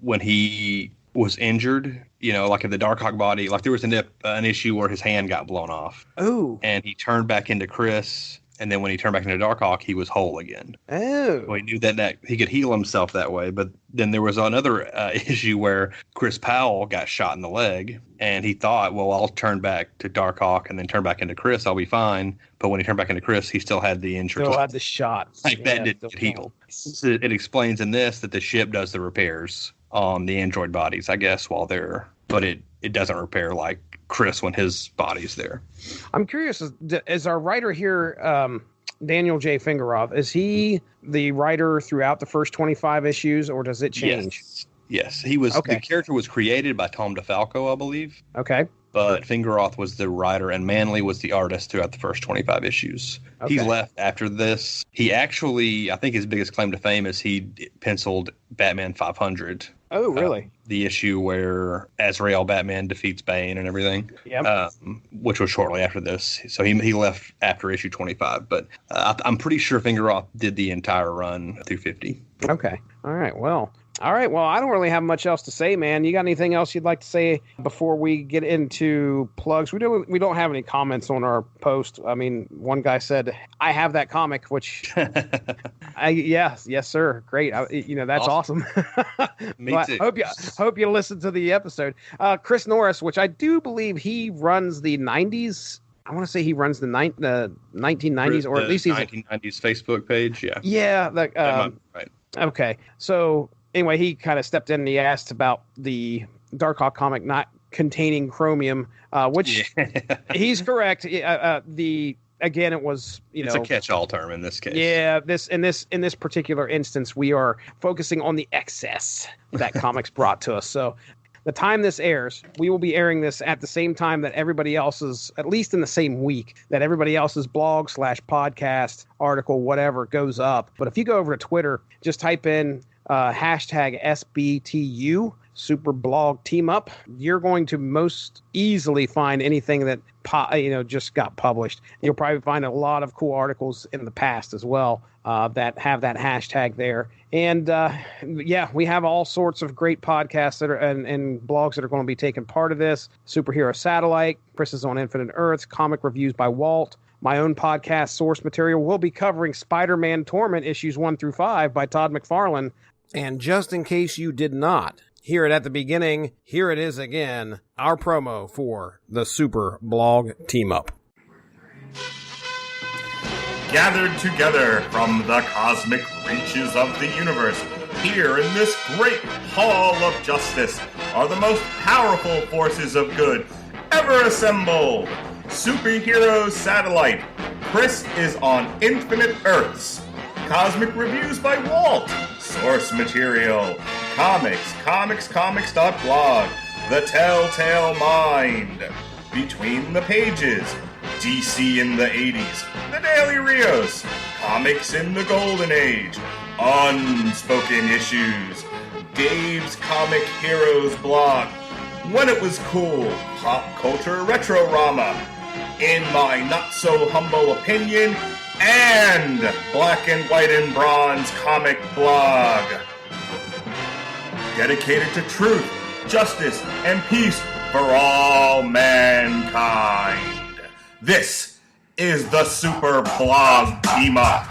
S4: when he was injured, like in the Darkhawk body, like there was an issue where his hand got blown off.
S3: Oh.
S4: And he turned back into Chris. And then when he turned back into Darkhawk, he was whole again.
S3: Oh.
S4: So he knew that he could heal himself that way. But then there was another issue where Chris Powell got shot in the leg. And he thought, well, I'll turn back to Darkhawk and then turn back into Chris. I'll be fine. But when he turned back into Chris, he still had the injury.
S3: Still had the shot.
S4: That didn't get healed. It explains in this that the ship does the repairs on the android bodies, I guess, while they're... But it doesn't repair like Chris when his body's there.
S3: I'm curious, is our writer here, Daniel J. Fingeroth, is he the writer throughout the first 25 issues, or does it change?
S4: Yes. He was.
S3: Okay.
S4: The character was created by Tom DeFalco, I believe.
S3: Okay.
S4: But Fingeroth was the writer, and Manley was the artist throughout the first 25 issues.
S3: Okay.
S4: He left after this. He actually, I think his biggest claim to fame is he penciled Batman 500.
S3: Oh, really?
S4: The issue where Azrael Batman defeats Bane and everything.
S3: Yep.
S4: Which was shortly after this. So he left after issue 25. But I'm pretty sure Fingeroth did the entire run through 50.
S3: Okay. All right. Well, I don't really have much else to say, man. You got anything else you'd like to say before we get into plugs? We don't have any comments on our post. I mean, one guy said, "I have that comic," which, yes, sir, great. That's awesome.
S4: Me too.
S3: Hope you listened to the episode. Chris Norris, which I do believe he runs the 90s. I want to say he runs the 1990s, or at least he's
S4: 1990s Facebook page. Yeah.
S3: Yeah.
S4: Right.
S3: Okay. So anyway, he kind of stepped in and he asked about the Darkhawk comic not containing Chromium, which he's correct. Again, it was,
S4: it's a catch-all term in this case.
S3: Yeah, in this particular instance, we are focusing on the excess that comics brought to us. So the time this airs, we will be airing this at the same time that everybody else's, at least in the same week, that everybody else's blog / podcast, article, whatever goes up. But if you go over to Twitter, just type in hashtag SBTU, Super Blog Team Up, you're going to most easily find anything that just got published. You'll probably find a lot of cool articles in the past as well that have that hashtag there. And we have all sorts of great podcasts that are and blogs that are going to be taking part of this. Superhero Satellite, Chris is on Infinite Earths, comic reviews by Walt. My own podcast, Source Material, will be covering Spider-Man Torment issues 1 through 5 by Todd McFarlane. And just in case you did not hear it at the beginning, here it is again, our promo for the Super Blog Team Up.
S1: Gathered together from the cosmic reaches of the universe, here in this great hall of justice, are the most powerful forces of good ever assembled. Superhero Satellite. Chris is on Infinite Earths. Cosmic Reviews by Walt. Source Material. Comics.blog. The Telltale Mind. Between the Pages. DC in the 80s. The Daily Rios. Comics in the Golden Age. Unspoken Issues. Dave's Comic Heroes blog. When It Was Cool. Pop Culture Retrorama. In My Not So Humble Opinion. And Black and White and Bronze comic blog. Dedicated to truth, justice, and peace for all mankind. This is the Super Blog Team Up.